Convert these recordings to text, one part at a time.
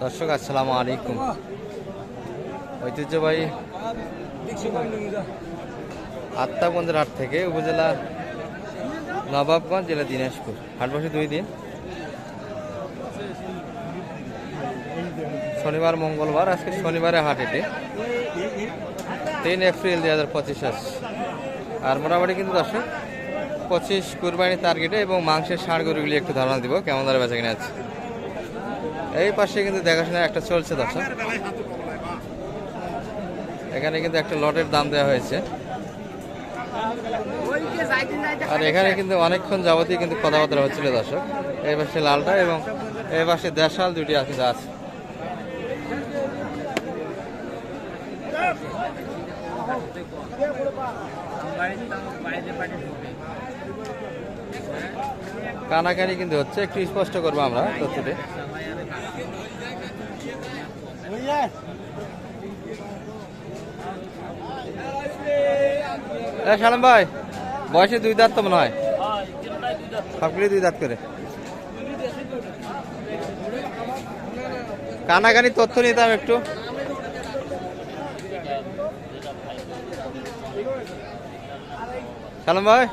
দর্শক আসসালামু আলাইকুম। ঐতিহ্যবাহী আত্মাগঞ্জের হাট থেকে উপজেলা নবাবগঞ্জ, জেলা দিনাজপুর। হাট বসে 2 দিন, শনিবার মঙ্গলবার। আজকে শনিবারে হাট, এটি 3 এপ্রিল 2025 আস। আর মোটামুটি কিন্তু দর্শক 25 কুরবানি টার্গেটে এবং মাংসের ষাঁড় গরুগুলি একটু ধারণা দিব কেমন ধরে বেচা কিনে আছে। এই পাশে কিন্তু দেখাশোনা একটা চলছে দর্শক। এখানে কিন্তু একটা লটের দাম দেওয়া হয়েছে, আর এখানে কিন্তু অনেকক্ষণ যাবতীয় কিন্তু কথাবার্তা হচ্ছিল দর্শক। এই পাশে লালটা এবং এই পাশে দেশাল দুটি কিন্তু আছে। কানাকানি কিন্তু হচ্ছে, একটু স্পষ্ট করবো আমরা তথ্যটি। সালাম ভাই, বয়সে 2 দাঁত তো মনে হয়, সবগুলি 2 দাঁত করে। কানাকানি তথ্য নিতাম একটু। সালাম ভাই,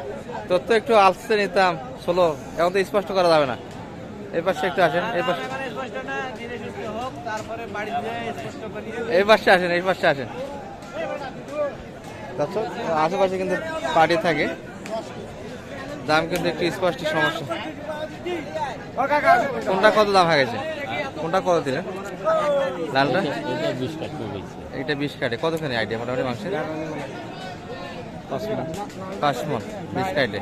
তথ্য একটু আলসে নিতাম, ষোলো, এখন তো স্পষ্ট করা যাবে না। এই পাশে একটু আসেন, এই পাশে এই পাশে আসেন, এই পাশে আসেন। আশেপাশে কিন্তু পার্টি থাকে, দাম কিন্তু একটু স্পষ্ট সমস্যা। কোনটা কত দাম হয়ে গেছে? কোনটা কত দিলেন? লালটা এটা 20 কাটে। কতখানি আইডিয়া মোটামুটি মাংসের? 5 মণ 20 কাটে।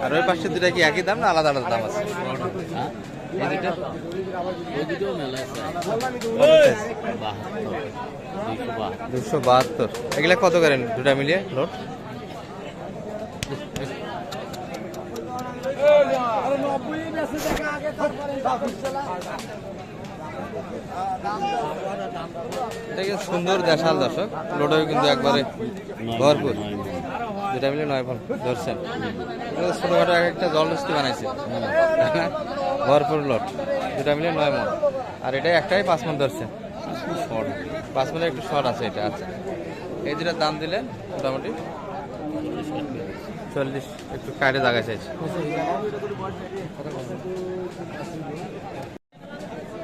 আর ওই পাশে দুটা কি একই দাম না আলাদা আলাদা দাম আছে? এই দুটা 272। এগুলা কত করেন দুটা মিলিয়ে লোড? সুন্দর দেশাল দর্শক, লোডও কিন্তু একবারে ভরপুর। দুটা মিলে 9 মণ ধরছেন। ছোটখাটো একটা জলদস্তি বানাইছে, ভরপুর লোড। দুটা মিলে 9 মণ। আর এটা একটাই 5 মণ ধরছে, 5 মণে একটু শর্ট আছে এটা। আচ্ছা, এই দুটার দাম দিলেন মোটামুটি 40, একটু কাটে জায়গা চাইছে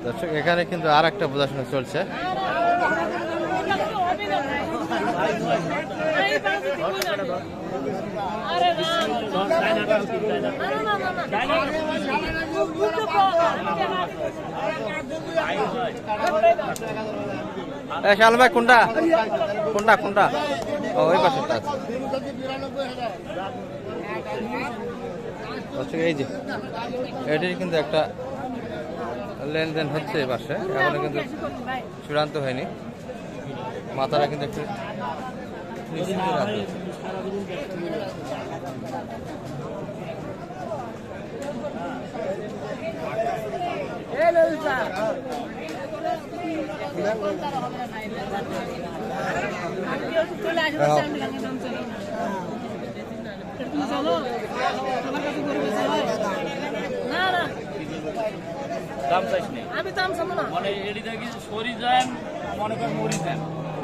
দর্শক। এখানে কিন্তু আর একটা বোঝাশোনা চলছে। শাল ভাই, কোনটা কোনটা কোনটা? ওই পাশে আছে। এই যে এটির কিন্তু একটা লেনদেন হচ্ছে এই পাশে, এখনো কিন্তু চূড়ান্ত হয়নি। মাথাটা কিন্তু একটু আমি দাম চাবো না, মানে এডি দেখি সরি যায় মনে করে মরি যায়।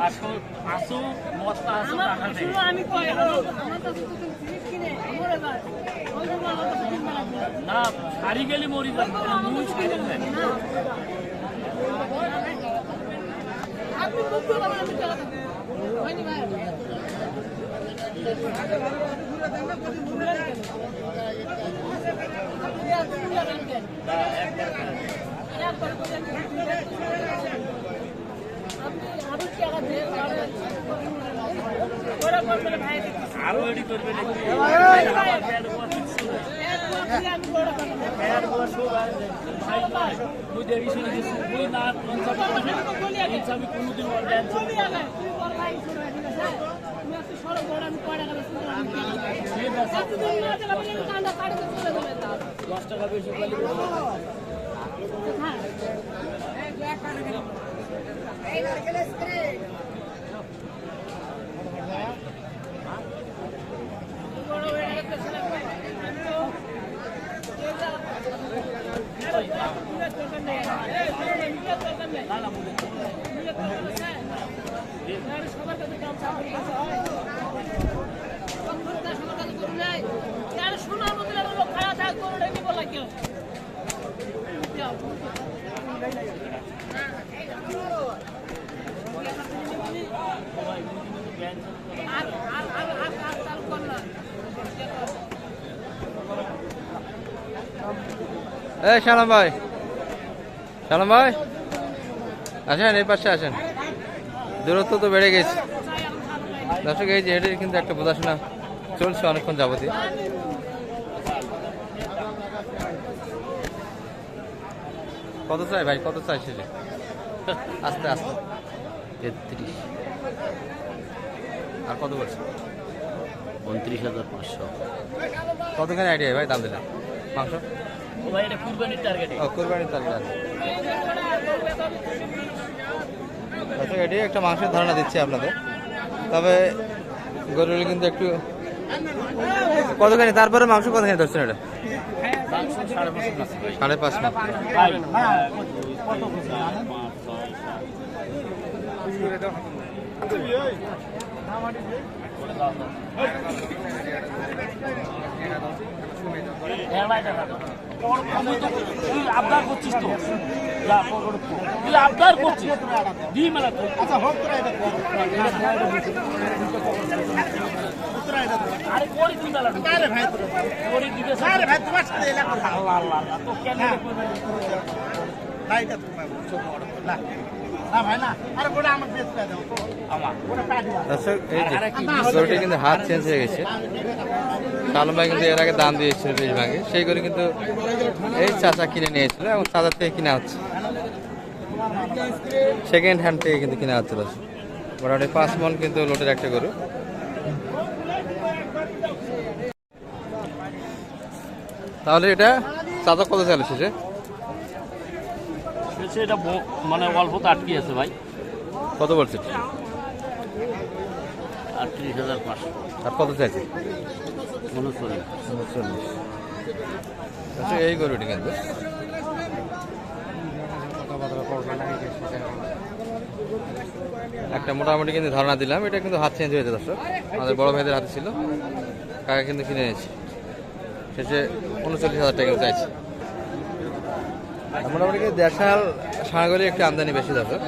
আসল আসু মস্তা আসু টাকা দেয়। আমি কই আমার কাছে তো কিনে মরে যায় না, শাড়ি গেলে মরি যায়, নিউজ কিনে যায় না। আপনি বুঝতে পারবেন আমি টাকা দেব হয়নি ভাই। আরো এডি করবে টাকা বেশি না শোনার মতো লোক খারাপ থাক করে নিব লাগে এই শালাম ভাই, শালাম ভাই আসেন, এই পাশে আসেন, দূরত্ব তো বেড়ে গেছে দর্শক। এই যে এটির কিন্তু একটা প্রদর্শনা চলছে অনেকক্ষণ যাবতীয়। কত চাই ভাই, কত চাই সেটা? আস্তে আস্তে 33 আর কত বলছে? 29,500। কতখানি আইডিয়া ভাই দাম দিলেন মাংস? ও ভাই এটা কুরবানির টার্গেটে ও কোরবানির তারিখ আছে। আচ্ছা, এটি একটা মাংসের ধারণা দিচ্ছি আপনাদের। তবে গরুগুলো কিন্তু একটু কতখানি, তারপরে মাংস কতখানি ধরছেন এটা? 5.5 মণ। আবদার করছিস তো, তুই আবদার করছিস দি মেলা তো। আচ্ছা হোক তোরা এটা আরে করি তুই মেলা আরে ভাই করি দিতে আরে ভাই তোমার সাথে এলা কথা আল্লাহ আল্লাহ তো কেন লাইটা তুমি না না ভাই না আরে গোটা আমার বেশ করে দাও আমার গোটা পা দিবা। দর্শক এই যে গরুটি কিন্তু হাত চেঞ্জ হয়ে গেছে। শালম ভাই কিন্তু এর আগে দাম দিয়েছিল 20 ভাগে, সেই গরু কিন্তু এই চাচা কিনে নিয়েছিল এবং চাচার থেকে কিনা হচ্ছে, সেকেন্ড হ্যান্ড থেকে কিন্তু কিনা হচ্ছে। দর্শক মোটামুটি 5 মণ কিন্তু লোটের একটা গরু। তাহলে এটা চাচা কত চাইল শেষে? এটা মানে অল্প তো আটকে আছে ভাই। কত বলছে? 38,500। আর কত চাইছে? 39। আচ্ছা, এই গরুটি কিন্তু একটা মোটামুটি কিন্তু ধারণা দিলাম। এটা কিন্তু হাত চেঞ্জ হয়েছে দর্শক, আমাদের বড় ভাইদের হাতে ছিল, কাকা কিন্তু কিনে নিয়েছে, শেষে 39,000 টাকা চাইছে। মোটামুটি কিন্তু দেশাল সাঁড়াগলি একটি আমদানি বেশি দর্শক।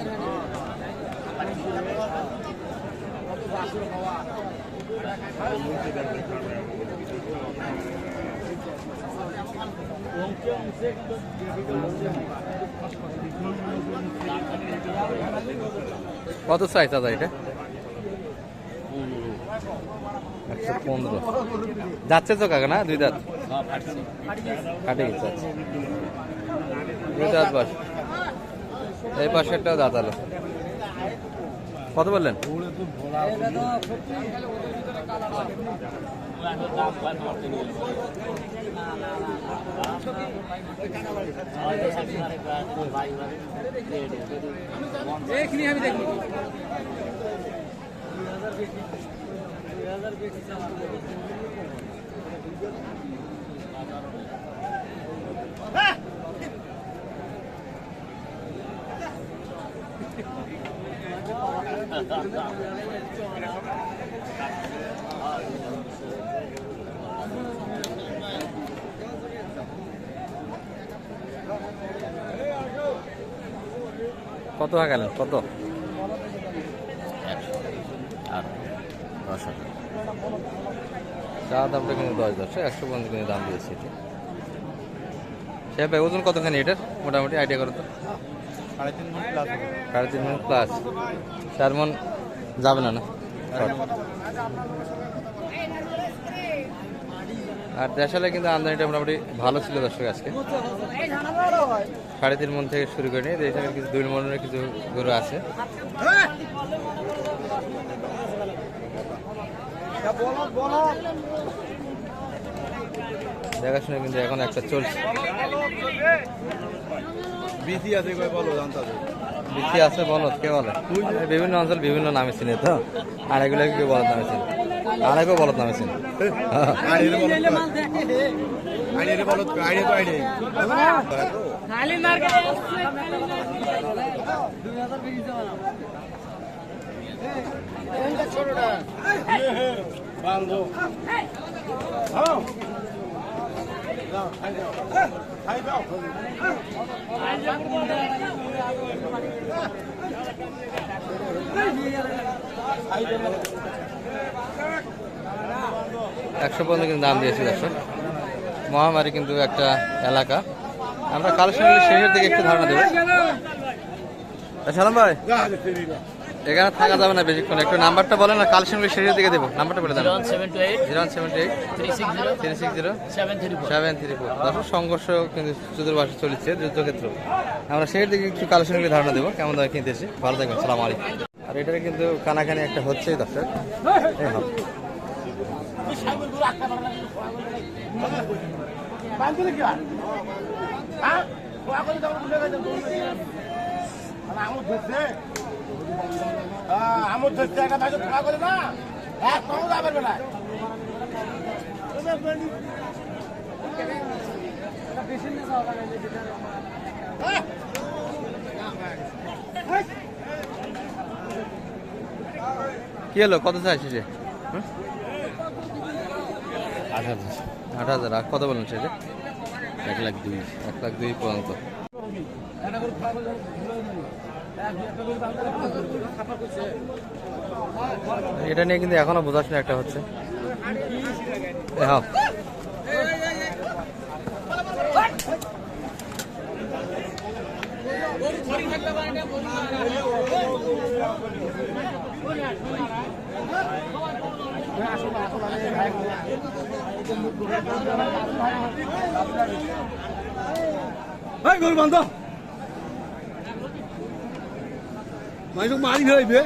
কত চাই দাদা এটা? 115 যাচ্ছে তো কাকা না? 2 দাঁত কাটে গেছে। আচ্ছা, 2 দাঁত বাস, এই পাশে একটা দাঁত আলো। কত বললেন? আমি দেখি কত গেলেন? কত? 10,000। চা দামটা কিন্তু 10 150 কিন্তু দাম দিয়েছে এটি। সে ভাই ওজন কতখানি এটার মোটামুটি আইডিয়া করো তো? 3.5 মণ প্লাস। 4 মণ যাবে না না? আর দেশালে কিন্তু আমদানিটা মোটামুটি ভালো ছিল দর্শক আজকে। 3.5 মণ থেকে শুরু করে নিয়ে এখানে কিছু 2 মণের কিছু গরু আছে। দেখাশোনা কিন্তু এখন একটা চলছে। বিসি আছে কই বলো জানতে হবে। বিচি আছে বলদ কে বলে? বিভিন্ন অঞ্চল বিভিন্ন নামে চিনে তো, আর এগুলো কেউ বলদ নামে চিনে, আর কেউ বলদ নামে চিনে। আইডিয়া বলো, আইডিয়া তো আইডিয়া খালি মার্কেটে একশো পর্যন্ত কিন্তু দাম দিয়েছে দর্শক। মহামারী কিন্তু একটা এলাকা। আমরা কালেকশনগুলি শেষের দিকে একটু ধারণা দেবো। সালাম ভাই, এখানে থাকা যাবে না বেশিক্ষণ, একটু নাম্বারটা বলেন না, কালেকশনগুলি শেষের দিকে দেবো। নাম্বারটা বলে দেন। 0178 360 734। দর্শক সংঘর্ষ কিন্তু চতুর্পাশে চলছে, যুদ্ধক্ষেত্র। আমরা শেষের দিকে একটু কালেকশনগুলি ধারণা দেবো, কেমন দামে কিনতেছি। ভালো থাকবেন, সালাম আলাইকুম। আর এটারে কিন্তু কানাকানি একটা হচ্ছেই দর্শক। এই হবে কি হলো, কত চাইছি যে? 8,000। আর কত বলুন সেটা? 1,02,000। 1,02,000 পর্যন্ত। এটা নিয়ে কিন্তু এখনো বোঝাশোনা একটা হচ্ছে। হ্যাঁ, গরু বান্ধ মানুষ মারি হইবে